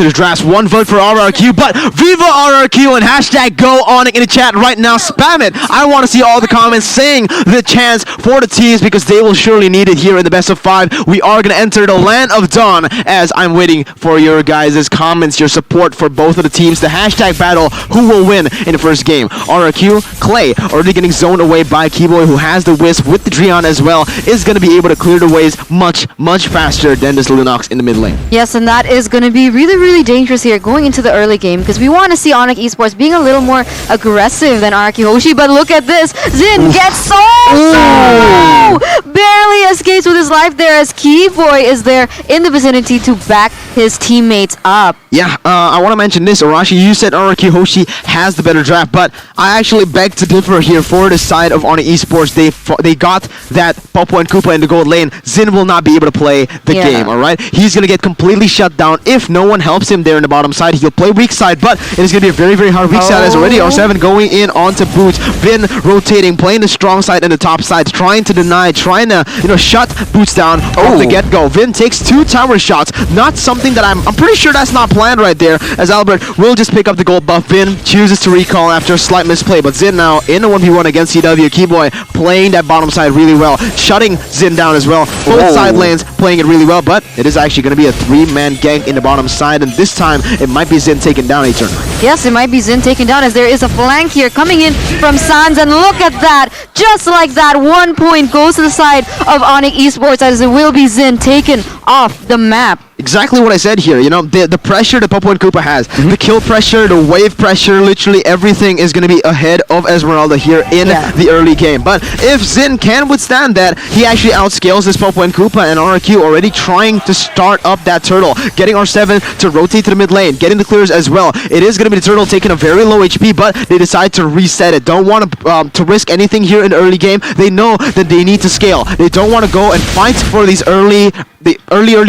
The drafts, one vote for RRQ, but Viva RRQ and hashtag go ONIC in the chat right now. Spam it. I want to see all the comments saying the chance for the teams because they will surely need it here in the best of 5. We are going to enter the land of dawn as I'm waiting for your guys' comments, your support for both of the teams. The hashtag battle, who will win in the first game? RRQ, Clay, already getting zoned away by Keyboy, who has the Wisp with the Dreon as well, is going to be able to clear the ways much faster than this Lunox in the mid lane. Yes, and that is going to be really dangerous here going into the early game because we want to see ONIC Esports being a little more aggressive than RRQ HOSHI, but look at this. Zin gets so low! Barely escapes with his life there as Keyboy is there in the vicinity to back his teammates up. Yeah, I want to mention this, Arashi. You said RRQ HOSHI has the better draft, but I actually beg to differ here for the side of ONIC Esports. They got that Popo and Koopa in the gold lane. Zin will not be able to play the game, alright? He's going to get completely shut down if no one helps him there in the bottom side. He'll play weak side, but it is going to be a very hard weak side as already R7 going in onto Boots. Vin rotating, playing the strong side and the top side, trying to deny, trying to, shut Boots down from the get-go. Vin takes 2 tower shots, not something that I'm pretty sure that's not planned right there, as Albert will just pick up the gold buff. Vin chooses to recall after a slight misplay, but Zin now in a 1v1 against CW. Keyboy playing that bottom side really well, shutting Zin down as well. Both side lanes playing it really well, but it is actually going to be a 3-man gank in the bottom side, and this time it might be Zin taken down, Eternal. Yes, it might be Zin taken down as there is a flank here coming in from Sans, and look at that. Just like that, 1 point goes to the side of ONIC Esports as it will be Zin taken off the map. Exactly what I said here, the pressure that Popo and Koopa has, the kill pressure, the wave pressure, literally everything is going to be ahead of Esmeralda here in the early game. But if Zin can withstand that, he actually outscales this Popo and Koopa, and RRQ already trying to start up that turtle, getting R7 to rotate to the mid lane, getting the clears as well. It is going to be the turtle taking a very low HP, but they decide to reset it. Don't want to risk anything here in the early game. They know that they need to scale. They don't want to go and fight for these early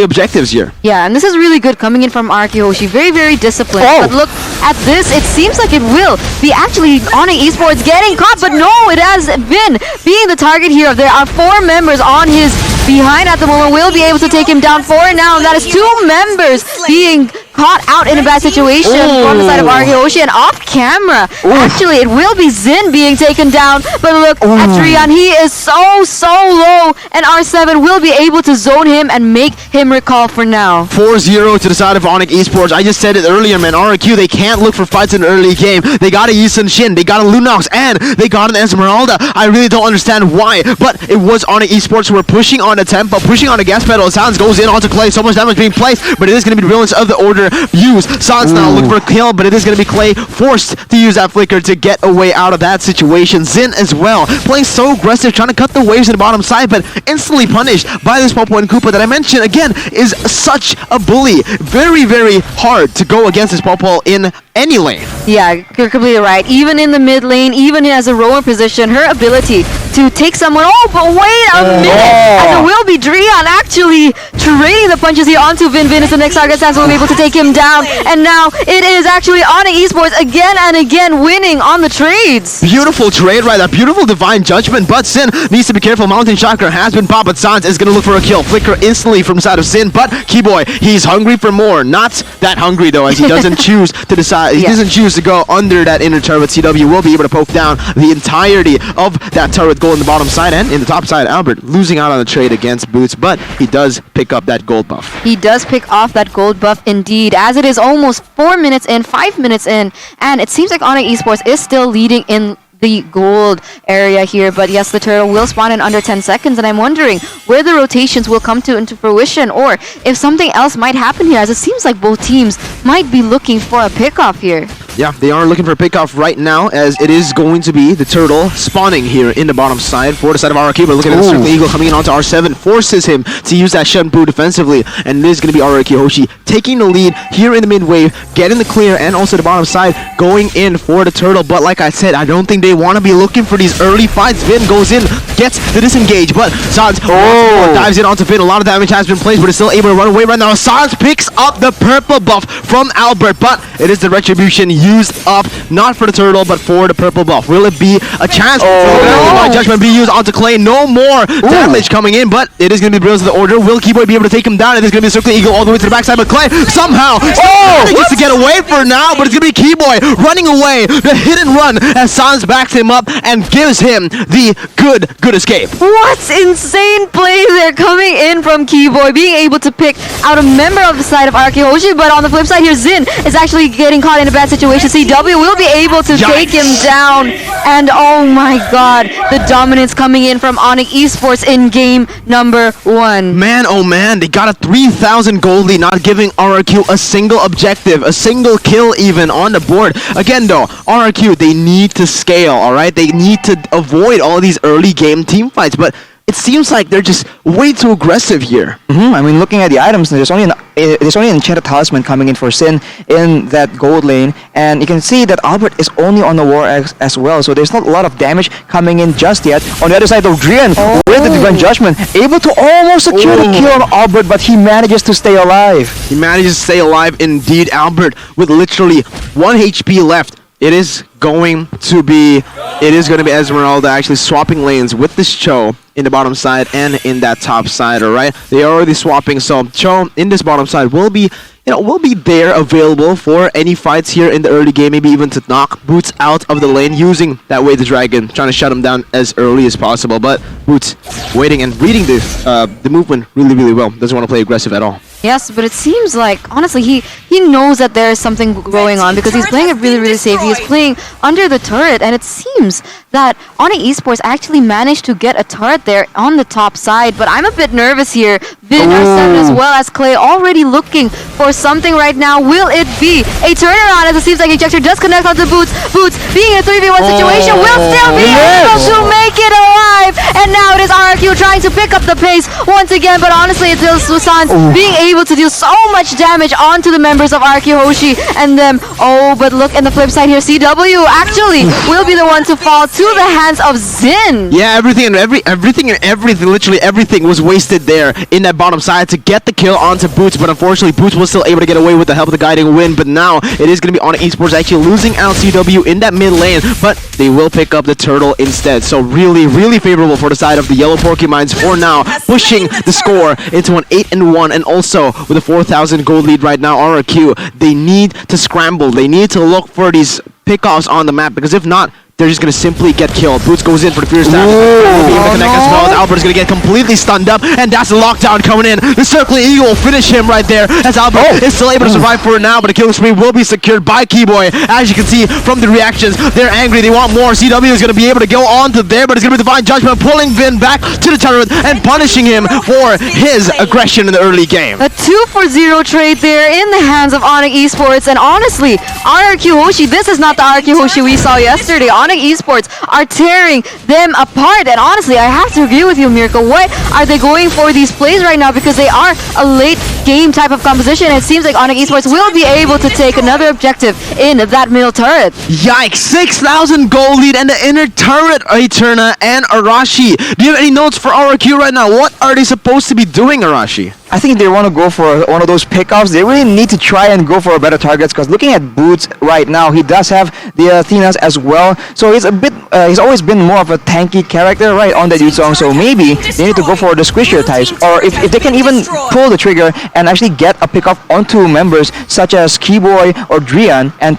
objectives here. Yeah, and this is really good coming in from RRQ HOSHI. Very disciplined. But look at this. It seems like it will be actually ONIC Esports getting caught, but no, it has been being the target here. There are 4 members on his behind at the moment. Will be able to take him down 4 now, and that is 2 members being caught out in a bad situation from the side of RRQ HOSHI, and off camera. Actually, it will be Zin being taken down, but look at Dreon. He is so low, and R7 will be able to zone him and make him recall for now. 4-0 to the side of ONIC Esports. I just said it earlier, man. RRQ, they can't look for fights in the early game. They got a Yisun Shin, they got a Lunox, and they got an Esmeralda. I really don't understand why, but it was ONIC Esports who were pushing on the tempo, pushing on the gas pedal. Sans goes in onto Clay. So much damage being placed, but it is going to be the brilliance of the order used. Sans now looking for a kill, but it is going to be Clay forced to use that flicker to get away out of that situation. Zin as well, playing so aggressive, trying to cut the waves in the bottom side, but instantly punished by this Popo and Koopa that I mentioned again is such a bully. Very hard to go against this Popo in any lane. Yeah, you're completely right. Even in the mid lane, even as a rower position, her ability to take someone. But wait a minute! And it will be Dreon actually trading the punches here onto Vin. Vin is the next target. Sans will be able to take him down. And now it is actually ONIC Esports again and again winning on the trades. Beautiful trade right there. Beautiful divine judgment. But Zin needs to be careful. Mountain Chakra has been popped, but Sans is going to look for a kill. Flicker instantly from the side of Zin, but Keyboy, he's hungry for more. Not that hungry though, as he doesn't choose to decide. He doesn't choose to go under that inner turret. CW will be able to poke down the entirety of that turret goal in the bottom side, and in the top side, Albert losing out on the trade against Boots, but he does pick up that gold buff. He does pick off that gold buff indeed, as it is almost 4 minutes in, 5 minutes in, and it seems like ONIC Esports is still leading in the gold area here, but yes, the turtle will spawn in under 10 seconds, and I'm wondering where the rotations will come into fruition, or if something else might happen here, as it seems like both teams might be looking for a pickoff here. Yeah, they are looking for a pickoff right now, as it is going to be the turtle spawning here in the bottom side for the side of RRQ. But look at the Circle Eagle coming in onto R7, forces him to use that Shenpu defensively, and it is going to be RRQ HOSHI taking the lead here in the mid wave, getting the clear, and also the bottom side going in for the turtle. But like I said, I don't think they want to be looking for these early fights. Vin goes in, gets the disengage, but Sans dives in onto Vin. A lot of damage has been placed, but is still able to run away right now. Sans picks up the purple buff from Albert, but it is the retribution used up, not for the turtle, but for the purple buff. Will it be a chance for no. Judgment be used onto Clay? No more damage coming in, but it is going to be Brilliance of the Order. Will Keyboy be able to take him down? It is going to be a Circle Eagle all the way to the backside, but Clay somehow manages to get away for now, but it's going to be Keyboy running away. The hit and run as Sans backs him up and gives him the good escape. What's insane plays there coming in from Keyboy, being able to pick out a member of the side of RRQ HOSHI, but on the flip side here, Zin is actually getting caught in a bad situation. CW will be able to take him down, and oh my god, the dominance coming in from ONIC Esports in game number 1. Man, oh man, they got a 3,000 gold lead, not giving RRQ a single objective, a single kill even on the board. Again though, RRQ, they need to scale, alright? They need to avoid all these early game team fights, but it seems like they're just way too aggressive here. I mean, looking at the items, there's only an enchanted talisman coming in for Sin in that gold lane, and you can see that Albert is only on the war as well, so there's not a lot of damage coming in just yet. On the other side of Drian, with the Divine Judgment, able to almost secure the kill on Albert, but he manages to stay alive. He manages to stay alive indeed, Albert, with literally 1 HP left. It is going to be Esmeralda actually swapping lanes with this Cho in the bottom side and in that top side, alright? They are already swapping, so Cho in this bottom side will be there available for any fights here in the early game, maybe even to knock Boots out of the lane using that way the dragon, trying to shut him down as early as possible. But Boots waiting and reading the movement really well. Doesn't want to play aggressive at all. Yes, but it seems like, honestly, he knows that there is something going on because he's playing it really safe. He is playing under the turret, and it seems that ONIC Esports actually managed to get a turret there on the top side, but I'm a bit nervous here. Vin R7 as well as Clay already looking for something right now. Will it be a turnaround, as it seems like Ejector does connect onto Boots. Boots, being in a 3v1 situation, will still be able to make it alive, and now it is RRQ trying to pick up the pace once again, but honestly, it's Sans being able to deal so much damage onto the members of RRQ HOSHI and them. But look in the flip side here, CW actually will be the one to fall to the hands of Zin. Yeah, everything, literally everything was wasted there in that bottom side to get the kill onto Boots, but unfortunately Boots was still able to get away with the help of the guiding wind. But now it is going to be ONIC Esports actually losing out CW in that mid lane, but they will pick up the turtle instead. So really favorable for the side of the yellow Pokemons for now, pushing the score into an 8-1, and also with a 4,000 gold lead right now, RRQ, they need to scramble. They need to look for these pickoffs on the map, because if not, they're just going to simply get killed. Boots goes in for the Fierce Tap. Be able to connect as well as Albert is going to get completely stunned up, and that's the lockdown coming in. The Circling Eagle will finish him right there, as Albert is still able to survive for now, but the killing spree will be secured by Keyboy. As you can see from the reactions, they're angry, they want more. CW is going to be able to go on to there, but it's going to be Divine Judgment pulling Vin back to the turret and punishing him for his aggression in the early game. A 2-for-0 trade there in the hands of ONIC Esports, and honestly, RRQ HOSHI, this is not the RRQ HOSHI we saw yesterday. ONIC Esports are tearing them apart, and honestly, I have to agree with you, Mirko. What are they going for these plays right now? Because they are a late game type of composition, and it seems like ONIC Esports will be able to take another objective in that middle turret. Yikes, 6,000 gold lead and the inner turret, Eterna and Arashi. Do you have any notes for RRQ right now? What are they supposed to be doing, Arashi? I think they want to go for one of those pickoffs. They really need to try and go for better targets, because looking at Boots right now, he does have the Athenas as well. So he's he's always been more of a tanky character, right, on that Yuzong. So maybe they need to go for the squishier types, or if they can even pull the trigger and actually get a pickoff onto members such as Keyboy or Drian, and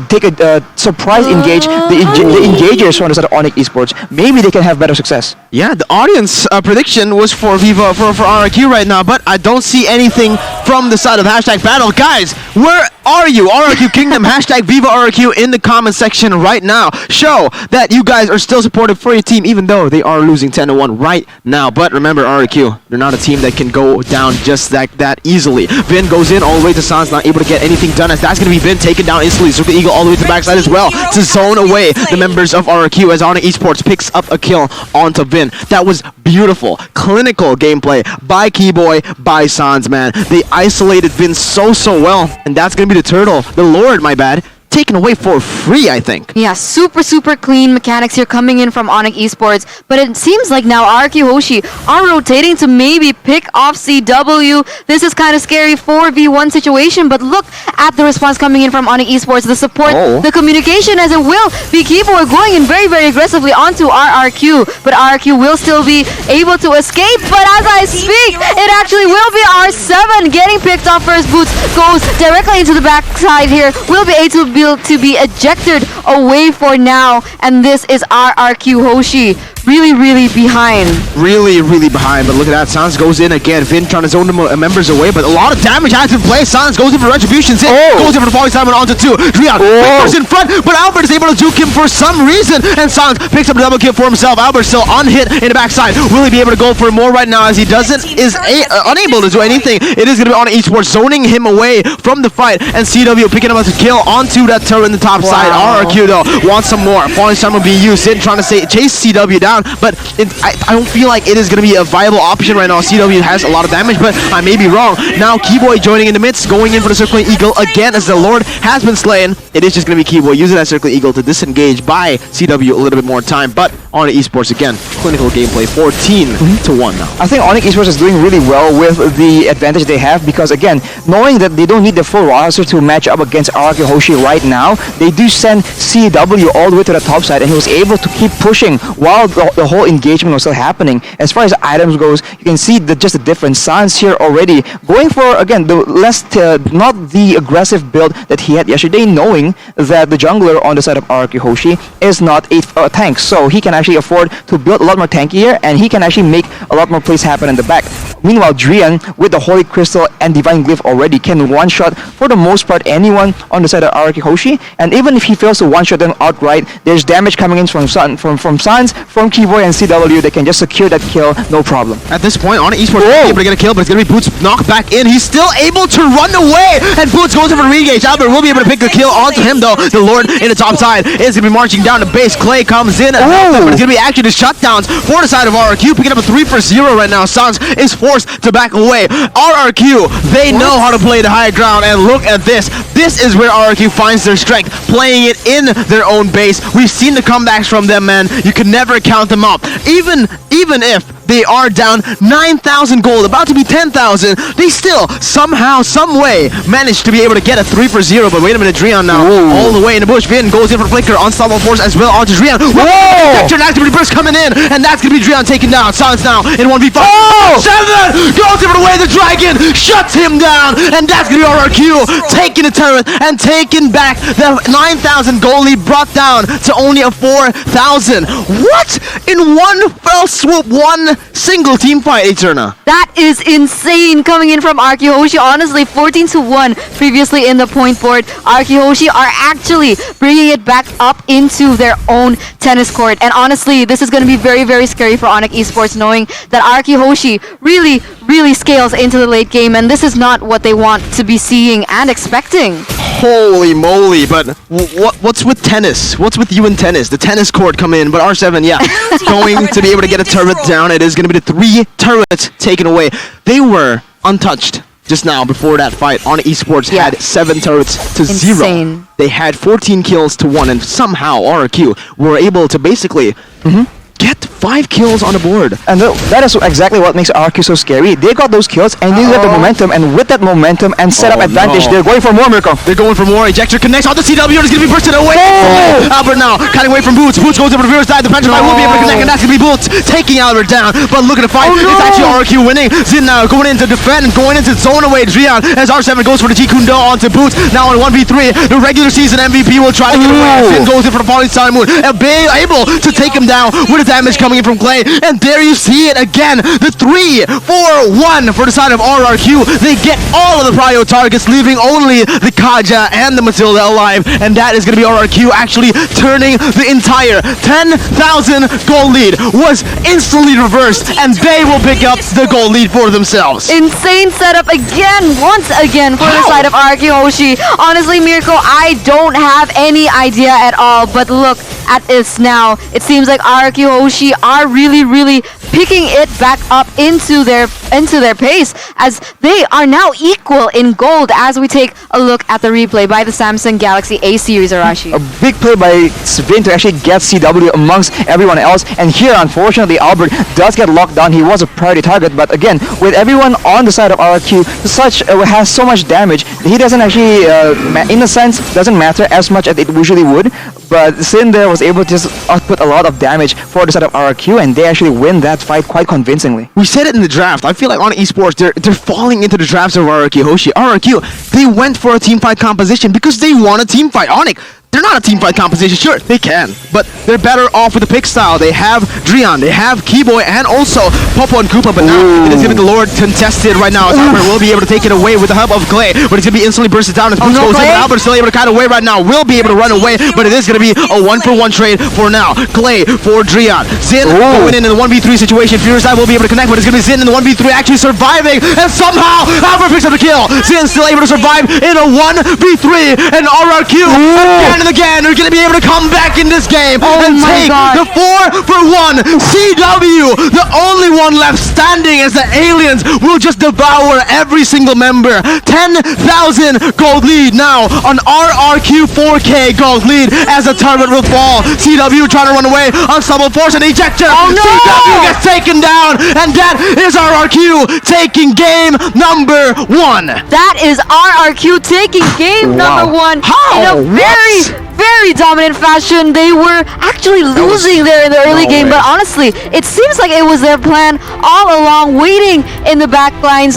take a surprise engage the engagers from the side of ONIC Esports. Maybe they can have better success. Yeah, the audience prediction was for Viva for RRQ right now, but I don't see anything from the side of hashtag battle. Guys, where are you? RRQ Kingdom, hashtag Viva RRQ in the comment section right now. Show that you guys are still supportive for your team, even though they are losing 10-1 right now. But remember, RRQ, they're not a team that can go down just like that easily. Vin goes in all the way to Sans, not able to get anything done, as that's going to be Vin taken down instantly. Circle Eagle all the way to the backside as well to zone away the members of RRQ, as ONIC Esports picks up a kill onto Vin. That was beautiful, clinical gameplay by Keyboy, by Sans, man. They isolated Vin so well, and that's going to be the turtle, the Lord, my bad, taken away for free, I think. Yeah, super, super clean mechanics here coming in from ONIC Esports. But it seems like now RRQ HOSHI are rotating to maybe pick off CW. This is kind of scary 4v1 situation, but look at the response coming in from ONIC Esports. The support, the communication as it will be Keyboard going in very, very aggressively onto RRQ. But RRQ will still be able to escape. But as I speak, it actually will be R7 getting picked off first. Boots goes directly into the backside here. Will be able to be ejected away for now, and this is RRQ HOSHI really, really behind. Really, really behind, but look at that. Sans goes in again. Vin trying to zone the members away, but a lot of damage has been placed. Sans goes in for retributions. Goes in for the Falling Simon onto 2. Drian Victor's in front, but Albert is able to juke him for some reason, and Sans picks up a double kill for himself. Albert still unhit in the backside. Will he be able to go for more right now as he is unable to do anything? It is going to be on Esports zoning him away from the fight, and CW picking up a kill onto that turret in the top side. RRQ though wants some more. Falling Simon being used. Sin trying to chase CW down, but I don't feel like it is going to be a viable option right now. CW has a lot of damage, but I may be wrong. Now Keyboy joining in the midst, going in for the Circling Eagle again as the Lord has been slain. It is just going to be Keyboy using that Circling Eagle to disengage, buy CW a little bit more time, but ONIC Esports again, clinical gameplay, 14-1 now. I think ONIC Esports is doing really well with the advantage they have because, again, knowing that they don't need the full roster to match up against RRQ HOSHI right now, they do send CW all the way to the top side, and he was able to keep pushing while the whole engagement was still happening. As far as items goes, you can see just the difference. Sans here already going for, again, the not the aggressive build that he had yesterday, knowing that the jungler on the side of RRQ HOSHI is not a tank, so he can actually afford to build a lot more tankier, and he can actually make a lot more plays happen in the back. Meanwhile, Drian, with the Holy Crystal and Divine Glyph already, can one-shot, for the most part, anyone on the side of RRQ HOSHI, and even if he fails to one-shot them outright, there's damage coming in from Sans, from Keyboy and CW. They can just secure that kill, no problem. At this point, ONIC Esports is able to get a kill, but it's going to be Boots knocked back in. He's still able to run away, and Boots goes in for the re-engage. Albert will be able to pick the kill onto him, though. The Lord in the top side is going to be marching down to base. Clay comes in, and but it's going to be actually the shutdowns for the side of RRQ, picking up a 3-for-0 right now. Sans is forced to back away. RRQ, they know how to play the high ground, and look at this. This is where RRQ finds their strength, playing it in their own base. We've seen the comebacks from them, man. You can never count them up. Even if they are down 9,000 gold, about to be 10,000, they still somehow, some way managed to be able to get a 3-for-0. But wait a minute, Drian now all the way in the bush. Vin goes in for Flicker, Unstoppable Force as well onto Drian. Protection activity burst coming in, and that's gonna be Drian taken down. Sans now in 1v5. 7 goes in for the way the dragon shuts him down, and that's gonna be RRQ taking the turret and taking back the 9,000 gold lead, brought down to only a 4,000. What? In one fell swoop, one single team fight, Eterna. That is insane coming in from RRQ HOSHI. Honestly, 14-1 previously in the point board. RRQ HOSHI are actually bringing it back up into their own tennis court. And honestly, this is going to be very, very scary for ONIC Esports, knowing that RRQ HOSHI really, really scales into the late game, and this is not what they want to be seeing and expecting. Holy moly, but what's with tennis? What's with you in tennis? The tennis court come in, but R7, yeah, going to be able to get a turret down. It is going to be the 3 turrets taken away. They were untouched just now before that fight. ONIC Esports had 7 turrets to 0. They had 14 kills to 1, and somehow RRQ were able to basically get 5 kills on the board. And that is exactly what makes RRQ so scary. They got those kills, and they have the momentum, and with that momentum and setup advantage, they're going for more, Mirko. They're going for more. Ejector connects on the CW, and it's going to be bursted away. Albert now cutting away from Boots. Boots goes over the reverse side. The Phantom will be able to connect, and that's going to be Boots taking Albert down. But look at the fight. It's actually RRQ winning. Zin now going in to defend and going into zone away Drian as R7 goes for the G Kundo onto Boots. Now on 1v3, the regular season MVP will try to get away. Zin goes in for the Falling Simon, and being able to take him down with the damage coming in from Clay. And there you see it again. The 3-4-1 for the side of RRQ. They get all of the prio targets, leaving only the Kaja and the Matilda alive. And that is going to be RRQ actually turning the entire 10,000 gold lead. Was instantly reversed, and they will pick up the gold lead for themselves. Insane setup again, once again, for the side of RRQ HOSHI. Honestly, Mirko, I don't have any idea at all, but look at this now. It seems like RRQ HOSHI are really picking it back up into their pace, as they are now equal in gold as we take a look at the replay by the Samsung Galaxy A series, Arashi. A big play by Svin to actually get CW amongst everyone else, and here unfortunately Albert does get locked down. He was a priority target, but again, with everyone on the side of RRQ, has so much damage, he doesn't actually, in a sense, doesn't matter as much as it usually would, but Sin there was able to just output a lot of damage for the side of RRQ, and they actually win that fight quite convincingly. We said it in the draft. I feel like on esports, they're falling into the drafts of RRQ HOSHI. RRQ, they went for a team fight composition because they want a team fight. ONIC, they're not a team fight composition. Sure, they can, but they're better off with the pick style. They have Drian, they have Keyboy, and also Popo and Koopa, but now it is giving the Lord contested right now. As Albert will be able to take it away with the help of Clay, but he's going to be instantly bursted down as Boots goes in. Albert's still able to kind of away right now. Will be able to run away, but it is going to be a 1-for-1 trade for now. Clay for Drian. Zin going in the 1v3 situation. Furious Eye will be able to connect, but it's going to be Zin in the 1v3 actually surviving, and somehow Albert picks up the kill. Zin still able to survive in a 1v3, and RRQ again and again are going to be able to come back in this game and take the 4-for-1 CW. The only one left standing, as the aliens will just devour every single member. 10,000 gold lead now on RRQ. 4K gold lead as the target will fall. CW trying to run away. Unstoppable force and ejector. CW gets taken down, and that is RRQ taking game number 1. That is RRQ taking game number 1 in a very dominant fashion. They were actually losing there in the early game, but honestly, it seems like it was their plan all along, waiting in the back lines.